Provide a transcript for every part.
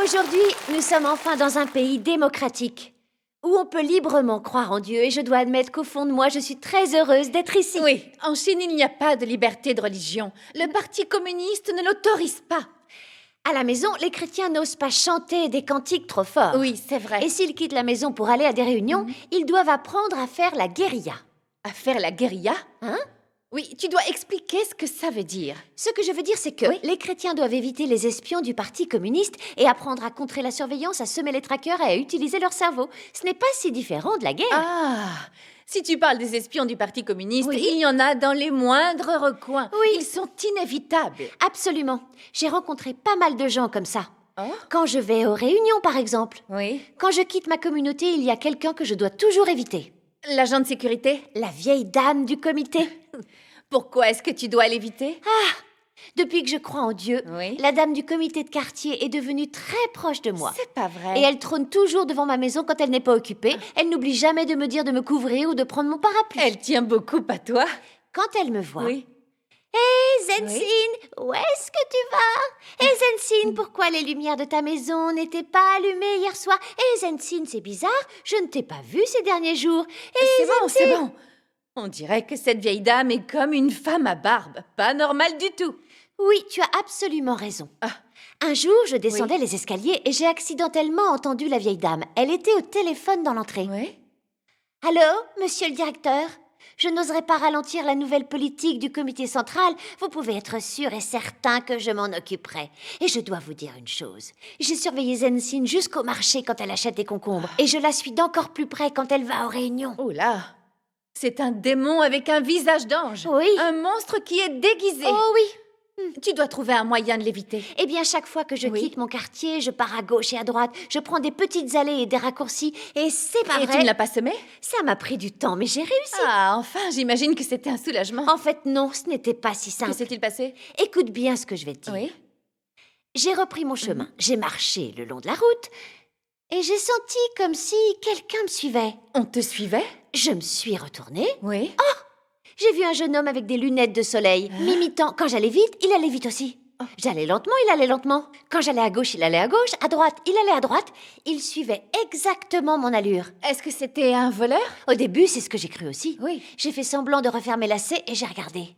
Aujourd'hui, nous sommes enfin dans un pays démocratique, où on peut librement croire en Dieu, et je dois admettre qu'au fond de moi, je suis très heureuse d'être ici. Oui, en Chine, il n'y a pas de liberté de religion. Le Parti communiste ne l'autorise pas. À la maison, les chrétiens n'osent pas chanter des cantiques trop forts. Oui, c'est vrai. Et s'ils quittent la maison pour aller à des réunions, ils doivent apprendre à faire la guérilla. À faire la guérilla? Hein? Oui, tu dois expliquer ce que ça veut dire. Ce que je veux dire, c'est que les chrétiens doivent éviter les espions du Parti communiste et apprendre à contrer la surveillance, à semer les traqueurs et à utiliser leur cerveau. Ce n'est pas si différent de la guerre. Ah, si tu parles des espions du Parti communiste, Oui. il y en a dans les moindres recoins. Oui. Ils sont inévitables. Absolument. J'ai rencontré pas mal de gens comme ça. Oh? Quand je vais aux réunions, par exemple. Oui. Quand je quitte ma communauté, il y a quelqu'un que je dois toujours éviter. L'agent de sécurité? La vieille dame du comité. Pourquoi est-ce que tu dois l'éviter? Depuis que je crois en Dieu, Oui. la dame du comité de quartier est devenue très proche de moi. C'est pas vrai. Et elle trône toujours devant ma maison quand elle n'est pas occupée. Elle n'oublie jamais de me dire de me couvrir ou de prendre mon parapluie. Elle tient beaucoup à toi. Quand elle me voit... Oui. Hé, Zensine, où est-ce que tu vas? Hé, Zensine, pourquoi les lumières de ta maison n'étaient pas allumées hier soir? Hé, Zensine, c'est bizarre, je ne t'ai pas vue ces derniers jours. C'est bon. On dirait que cette vieille dame est comme une femme à barbe. Pas normale du tout. Oui, tu as absolument raison. Ah. Un jour, je descendais les escaliers et j'ai accidentellement entendu la vieille dame. Elle était au téléphone dans l'entrée. Oui. Allô, monsieur le directeur? Je n'oserais pas ralentir la nouvelle politique du comité central. Vous pouvez être sûr et certain que je m'en occuperai. Et je dois vous dire une chose. J'ai surveillé Zensine jusqu'au marché quand elle achète des concombres. Et je la suis d'encore plus près quand elle va aux réunions. Oh là! C'est un démon avec un visage d'ange. Oui. Un monstre qui est déguisé. Oh oui. Tu dois trouver un moyen de l'éviter. Eh bien, chaque fois que je Oui. quitte mon quartier, je pars à gauche et à droite. Je prends des petites allées et des raccourcis. Et c'est pas Et vrai. tu ne l'as pas semé? Ça m'a pris du temps, mais j'ai réussi. Ah, enfin, j'imagine que c'était un soulagement. En fait, non, ce n'était pas si Que simple. s'est-il passé? Écoute bien ce que je vais te dire. Oui. J'ai repris mon chemin. J'ai marché le long de la route. Et j'ai senti comme si quelqu'un me suivait. On te suivait? Je me suis retournée. Oui. J'ai vu un jeune homme avec des lunettes de soleil, m'imitant. Quand j'allais vite, il allait vite aussi. J'allais lentement, il allait lentement. Quand j'allais à gauche, il allait à gauche. À droite, il allait à droite. Il suivait exactement mon allure. Est-ce que c'était un voleur? Au début, c'est ce que j'ai cru aussi. Oui. J'ai fait semblant de refaire mes lacets et j'ai regardé.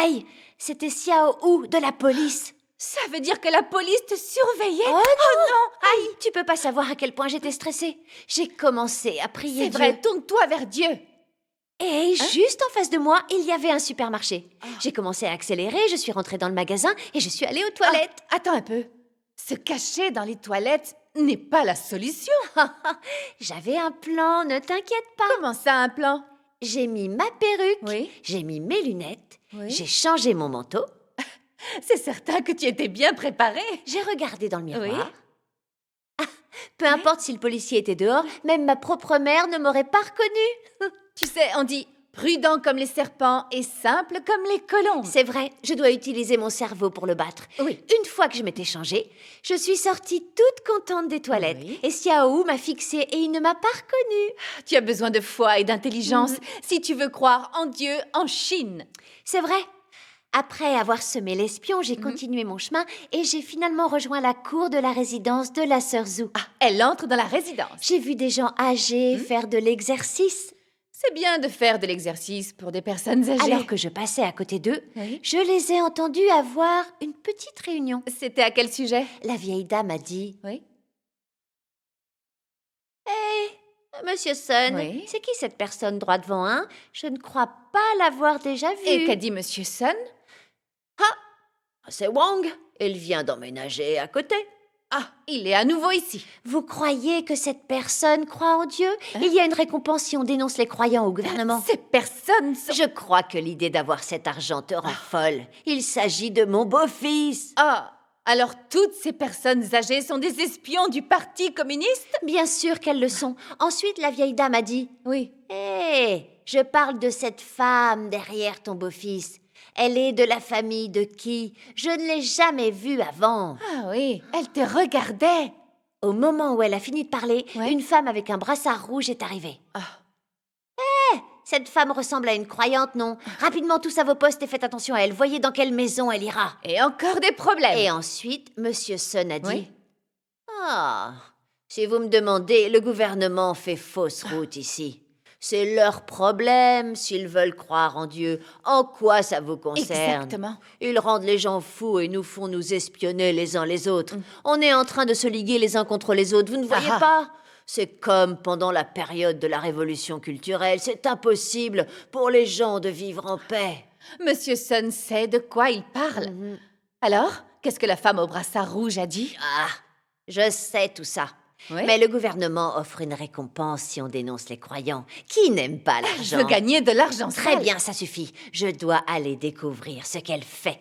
Aïe, c'était Xiao Hu de la police. Ça veut dire que la police te surveillait? Oh non! Aïe, tu peux pas savoir à quel point j'étais stressée. J'ai commencé à prier C'est Dieu. vrai, tourne-toi vers Dieu. Et juste en face de moi, il y avait un supermarché. J'ai commencé à accélérer, je suis rentrée dans le magasin et je suis allée aux toilettes. Attends un peu. Se cacher dans les toilettes n'est pas la solution. J'avais un plan, ne t'inquiète pas. Comment ça, un plan? J'ai mis ma perruque, Oui. j'ai mis mes lunettes, Oui. j'ai changé mon manteau, C'est certain que tu étais bien préparée. j'ai regardé dans le miroir. Oui. Peu importe si le policier était dehors, même ma propre mère ne m'aurait pas reconnue. Tu sais, on dit prudent comme les serpents et simple comme les colombes. C'est vrai, je dois utiliser mon cerveau pour le battre. Oui. Une fois que je m'étais changée, je suis sortie toute contente des toilettes. Oui. Et Xiao Hu m'a fixée et il ne m'a pas reconnue. Tu as besoin de foi et d'intelligence si tu veux croire en Dieu en Chine. C'est vrai. Après avoir semé l'espion, j'ai continué mon chemin et j'ai finalement rejoint la cour de la résidence de la sœur Zhu. Ah, elle entre dans la résidence. J'ai vu des gens âgés faire de l'exercice. C'est bien de faire de l'exercice pour des personnes âgées. Alors que je passais à côté d'eux, Oui. je les ai entendus avoir une petite réunion. C'était à quel sujet? La vieille dame a dit Oui. « Monsieur Sun, Oui. c'est qui cette personne droit devant, hein? Je ne crois pas l'avoir déjà vue. » Et qu'a dit Monsieur Sun? C'est Wang. Il vient d'emménager à côté. Ah, il est à nouveau ici. Vous croyez que cette personne croit en Dieu? Il y a une récompense si on dénonce les croyants au gouvernement. Ces personnes sont... Je crois que l'idée d'avoir cet argent te rend folle. Il s'agit de mon beau-fils. Ah, alors toutes ces personnes âgées sont des espions du Parti communiste? Bien sûr qu'elles le sont. Ensuite, la vieille dame a dit Oui. « Hé, je parle de cette femme derrière ton beau-fils. Elle est de la famille de qui? Je ne l'ai jamais vue avant. » Ah oui, elle te regardait. Au moment où elle a fini de parler, Ouais. une femme avec un brassard rouge est arrivée. Ah. Cette femme ressemble à une croyante, non? Rapidement tous à vos postes et faites attention à elle. Voyez dans quelle maison elle ira. Et encore des problèmes. Et ensuite, Monsieur Sun a dit... Oui. Ah, si vous me demandez, le gouvernement fait fausse route ici. C'est leur problème s'ils veulent croire en Dieu. En quoi ça vous concerne? Exactement. Ils rendent les gens fous et nous font nous espionner les uns les autres. On est en train de se liguer les uns contre les autres, vous ne voyez Ah ah. pas? C'est comme pendant la période de la révolution culturelle. C'est impossible pour les gens de vivre en paix. Monsieur Sun sait de quoi il parle. Alors, qu'est-ce que la femme au brassard rouge a dit? Ah, je sais tout ça. Oui. Mais le gouvernement offre une récompense si on dénonce les croyants. Qui n'aime pas Je l'argent? veux gagner de l'argent Très sale. bien, ça suffit. Je dois aller découvrir ce qu'elle fait.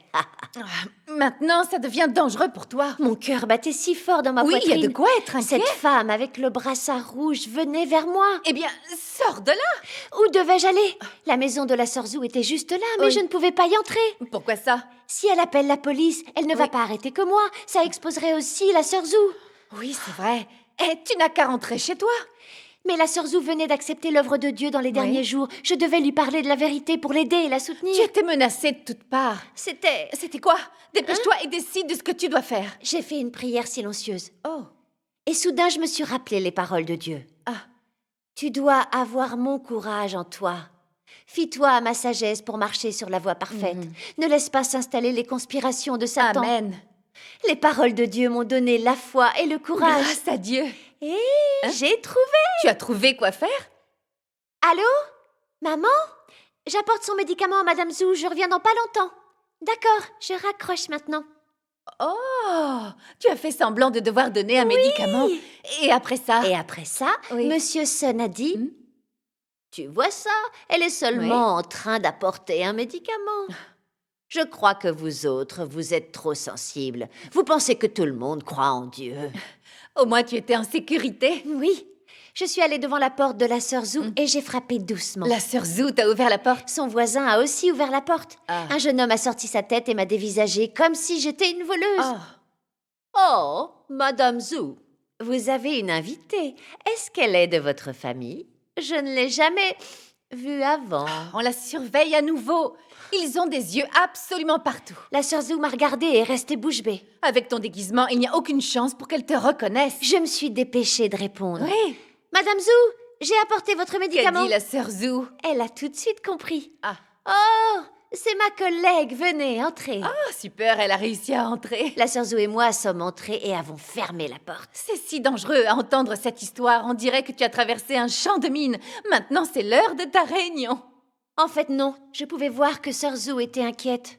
Maintenant, ça devient dangereux pour toi. Mon cœur battait si fort dans ma Oui, il y poitrine. a de quoi être inquiet. Cette femme avec le brassard rouge venait vers moi. Eh bien, sors de là. Où devais-je aller? La maison de la sœur Zhou était juste là, mais Oui. je ne pouvais pas y entrer. Pourquoi ça? Si elle appelle la police, elle ne va Oui. pas arrêter que moi. Ça exposerait aussi la sœur Zhou. Oui, c'est vrai. Et tu n'as qu'à rentrer chez toi. Mais la sœur Zhou venait d'accepter l'œuvre de Dieu dans les derniers jours. Je devais lui parler de la vérité pour l'aider et la soutenir. Tu étais menacée de toutes parts. C'était... C'était quoi? Dépêche-toi et décide de ce que tu dois faire. J'ai fait une prière silencieuse. Oh. Et soudain, je me suis rappelé les paroles de Dieu. Ah. Tu dois avoir mon courage en toi. Fie-toi à ma sagesse pour marcher sur la voie parfaite. Ne laisse pas s'installer les conspirations de Satan. Amen. Les paroles de Dieu m'ont donné la foi et le courage. Grâce à Dieu. Et j'ai trouvé. Tu as trouvé quoi faire? Allô? Maman? J'apporte son médicament à Madame Zhou. Je reviens dans pas longtemps. D'accord, je raccroche maintenant. Oh, tu as fait semblant de devoir donner un médicament. Et après ça? Et après ça, Oui. Monsieur Sun a dit... Hmm? Tu vois ça? Elle est seulement en train d'apporter un médicament. Je crois que vous autres, vous êtes trop sensibles. Vous pensez que tout le monde croit en Dieu. Au moins, tu étais en sécurité. Oui, je suis allée devant la porte de la sœur Zhou et j'ai frappé doucement. La sœur Zhou t'a ouvert la porte. Son voisin a aussi ouvert la porte. Ah. Un jeune homme a sorti sa tête et m'a dévisagée comme si j'étais une voleuse. Oh. Oh, Madame Zhou, vous avez une invitée. Est-ce qu'elle est de votre famille? Je ne l'ai jamais vue avant. On la surveille à nouveau. Ils ont des yeux absolument partout. La sœur Zhou m'a regardée et est restée bouche bée. Avec ton déguisement, il n'y a aucune chance pour qu'elle te reconnaisse. Je me suis dépêchée de répondre. Oui. Madame Zhou, j'ai apporté votre Qu'a médicament. dit la sœur Zhou? Elle a tout de suite compris. Ah. Oh, c'est ma collègue, venez, entrez. Ah, super, elle a réussi à entrer. La sœur Zhou et moi sommes entrés et avons fermé la porte. C'est si dangereux à entendre cette histoire. On dirait que tu as traversé un champ de mines. Maintenant, c'est l'heure de ta réunion. En fait, non, je pouvais voir que sœur Zhou était inquiète.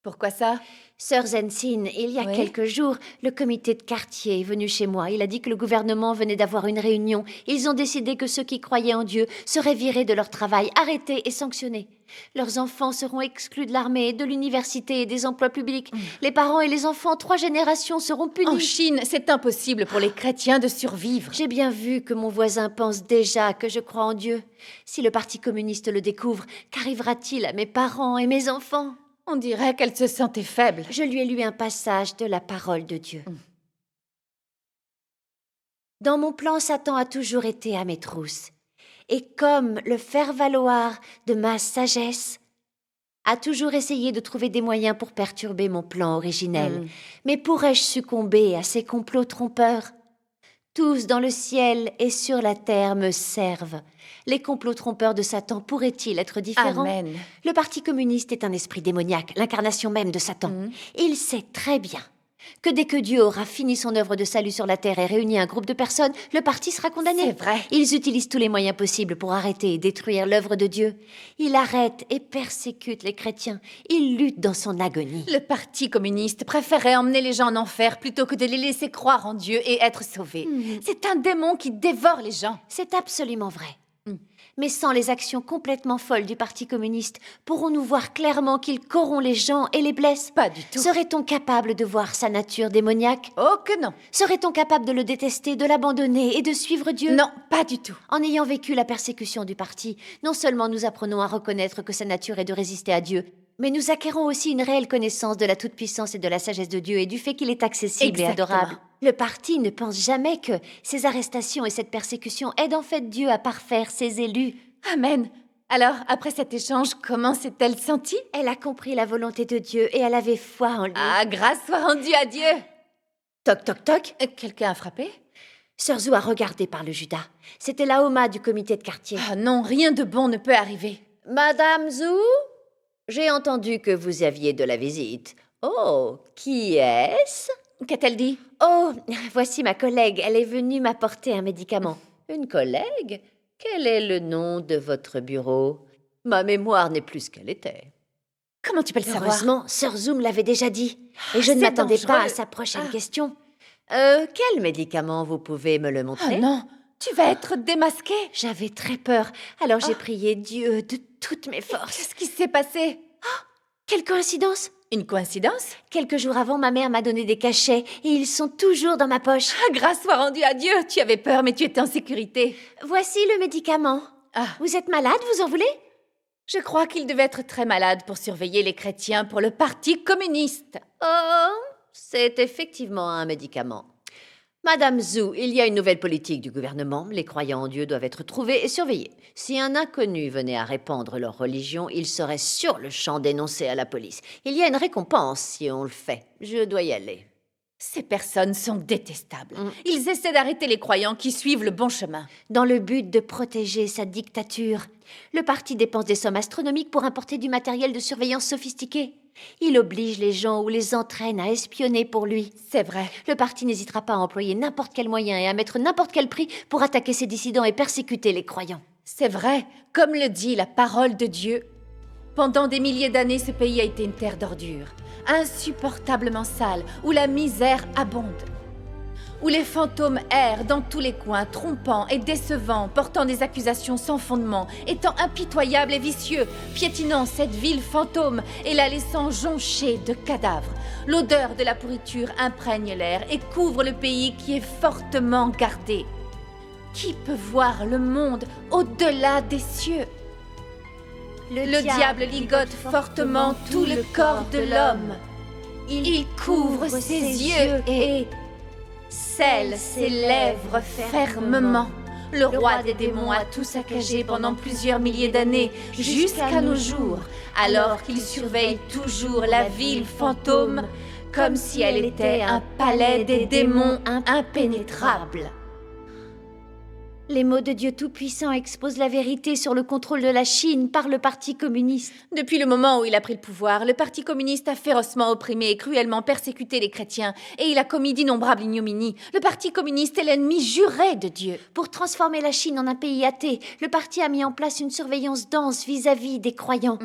Pourquoi ça? Sœur Zensine, il y a Oui. quelques jours, le comité de quartier est venu chez moi. Il a dit que le gouvernement venait d'avoir une réunion. Ils ont décidé que ceux qui croyaient en Dieu seraient virés de leur travail, arrêtés et sanctionnés. Leurs enfants seront exclus de l'armée, de l'université et des emplois publics. Les parents et les enfants, 3 générations, seront punis. En Chine, c'est impossible pour les chrétiens de survivre. J'ai bien vu que mon voisin pense déjà que je crois en Dieu. Si le Parti communiste le découvre, qu'arrivera-t-il à mes parents et mes enfants? On dirait qu'elle se sentait faible. Je lui ai lu un passage de la parole de Dieu. Dans mon plan, Satan a toujours été à mes trousses. Et comme le faire-valoir de ma sagesse, a toujours essayé de trouver des moyens pour perturber mon plan originel. Mais pourrais-je succomber à ces complots trompeurs? Tous dans le ciel et sur la terre me servent. Les complots trompeurs de Satan pourraient-ils être différents? Amen. Le Parti communiste est un esprit démoniaque, l'incarnation même de Satan. Il sait très bien que dès que Dieu aura fini son œuvre de salut sur la terre et réuni un groupe de personnes, le parti sera condamné. C'est vrai. Ils utilisent tous les moyens possibles pour arrêter et détruire l'œuvre de Dieu. Il arrête et persécute les chrétiens. Il lutte dans son agonie. Le Parti communiste préférait emmener les gens en enfer plutôt que de les laisser croire en Dieu et être sauvés. C'est un démon qui dévore les gens. C'est absolument vrai. Mais sans les actions complètement folles du Parti communiste, pourrons-nous voir clairement qu'il corrompt les gens et les blesse? Pas du tout. Serait-on capable de voir sa nature démoniaque? Oh que non. Serait-on capable de le détester, de l'abandonner et de suivre Dieu? Non, pas du tout. En ayant vécu la persécution du parti, non seulement nous apprenons à reconnaître que sa nature est de résister à Dieu, mais nous acquérons aussi une réelle connaissance de la toute-puissance et de la sagesse de Dieu et du fait qu'il est accessible et Exactement. adorable. Le parti ne pense jamais que ces arrestations et cette persécution aident en fait Dieu à parfaire ses élus. Amen. Alors, après cet échange, comment s'est-elle sentie? Elle a compris la volonté de Dieu et elle avait foi en lui. Ah, grâce soit rendue à Dieu! Toc, toc, toc. Quelqu'un a frappé? Sœur Zou a regardé par le Judas. C'était la Oma du comité de quartier. Ah non, rien de bon ne peut arriver. Madame Zou, j'ai entendu que vous aviez de la visite. Oh, qui est-ce? Qu'a-t-elle dit? Oh, voici ma collègue. Elle est venue m'apporter un médicament. Une collègue? Quel est le nom de votre bureau? Ma mémoire n'est plus ce qu'elle était. Comment tu peux le savoir? Heureusement, Sœur Zou me l'avait déjà dit. Et je ne c'est m'attendais pas dangereux. à sa prochaine question. Quel médicament vous pouvez me le Oh montrer? non, tu vas être démasquée. J'avais très peur, alors j'ai prié Dieu de toutes mes forces. Qu'est-ce qui s'est passé? Quelle coïncidence! Une coïncidence? Quelques jours avant, ma mère m'a donné des cachets et ils sont toujours dans ma poche. Ah, grâce soit rendue à Dieu. Tu avais peur, mais tu étais en sécurité. Voici le médicament. Ah, Vous êtes malade, vous en voulez? je crois qu'il devait être très malade pour surveiller les chrétiens pour le Parti communiste. Oh, c'est effectivement un médicament. Madame Zou, il y a une nouvelle politique du gouvernement. Les croyants en Dieu doivent être trouvés et surveillés. Si un inconnu venait à répandre leur religion, il serait sur le champ dénoncé à la police. Il y a une récompense si on le fait. Je dois y aller. Ces personnes sont détestables. Ils essaient d'arrêter les croyants qui suivent le bon chemin. Dans le but de protéger sa dictature, le parti dépense des sommes astronomiques pour importer du matériel de surveillance sophistiqué. Il oblige les gens ou les entraîne à espionner pour lui. C'est vrai. Le parti n'hésitera pas à employer n'importe quel moyen et à mettre n'importe quel prix pour attaquer ses dissidents et persécuter les croyants. C'est vrai, comme le dit la parole de Dieu. Pendant des milliers d'années, ce pays a été une terre d'ordures, insupportablement sale, où la misère abonde, où les fantômes errent dans tous les coins, trompant et décevant, portant des accusations sans fondement, étant impitoyables et vicieux, piétinant cette ville fantôme et la laissant jonchée de cadavres. L'odeur de la pourriture imprègne l'air et couvre le pays qui est fortement gardé. Qui peut voir le monde au-delà des cieux? Le diable ligote fortement tout le corps de l'homme. Il couvre ses yeux et scelle ses lèvres fermement. Le roi des démons a tout saccagé pendant plusieurs milliers d'années, jusqu'à nos jours, alors qu'il surveille toujours la ville fantôme, comme si elle était un palais des démons impénétrable. Les mots de Dieu Tout-Puissant exposent la vérité sur le contrôle de la Chine par le Parti communiste. Depuis le moment où il a pris le pouvoir, le Parti communiste a férocement opprimé et cruellement persécuté les chrétiens, et il a commis d'innombrables ignominies. Le Parti communiste est l'ennemi juré de Dieu. Pour transformer la Chine en un pays athée, le parti a mis en place une surveillance dense vis-à-vis des croyants.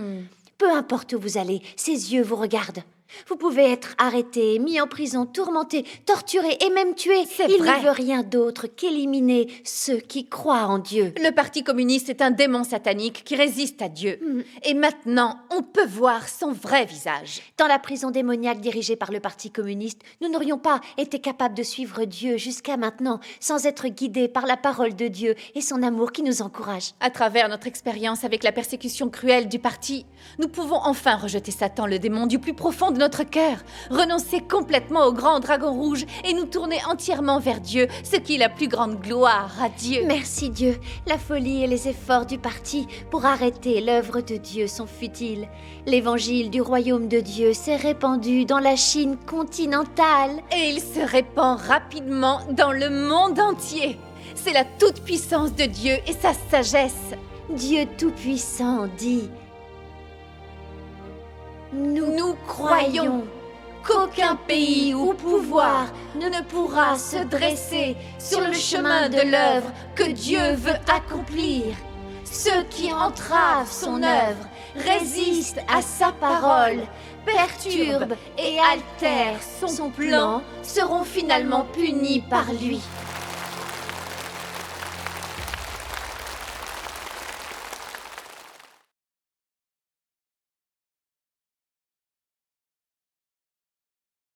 Peu importe où vous allez, ses yeux vous regardent. Vous pouvez être arrêté, mis en prison, tourmenté, torturé et même tué. C'est Il vrai. ne veut rien d'autre qu'éliminer ceux qui croient en Dieu. Le Parti communiste est un démon satanique qui résiste à Dieu. Et maintenant, on peut voir son vrai visage. Dans la prison démoniaque dirigée par le Parti communiste, nous n'aurions pas été capables de suivre Dieu jusqu'à maintenant sans être guidés par la parole de Dieu et son amour qui nous encourage. À travers notre expérience avec la persécution cruelle du parti, nous pouvons enfin rejeter Satan, le démon, du plus profond de notre cœur, renoncer complètement au grand dragon rouge et nous tourner entièrement vers Dieu, ce qui est la plus grande gloire à Dieu. Merci Dieu, la folie et les efforts du parti pour arrêter l'œuvre de Dieu sont futiles. L'évangile du royaume de Dieu s'est répandu dans la Chine continentale. Et il se répand rapidement dans le monde entier. C'est la toute-puissance de Dieu et sa sagesse. Dieu Tout-Puissant dit: Nous croyons qu'aucun pays ou pouvoir ne pourra se dresser sur le chemin de l'œuvre que Dieu veut accomplir. Ceux qui entravent son œuvre, résistent à sa parole, perturbent et altèrent son plan seront finalement punis par lui.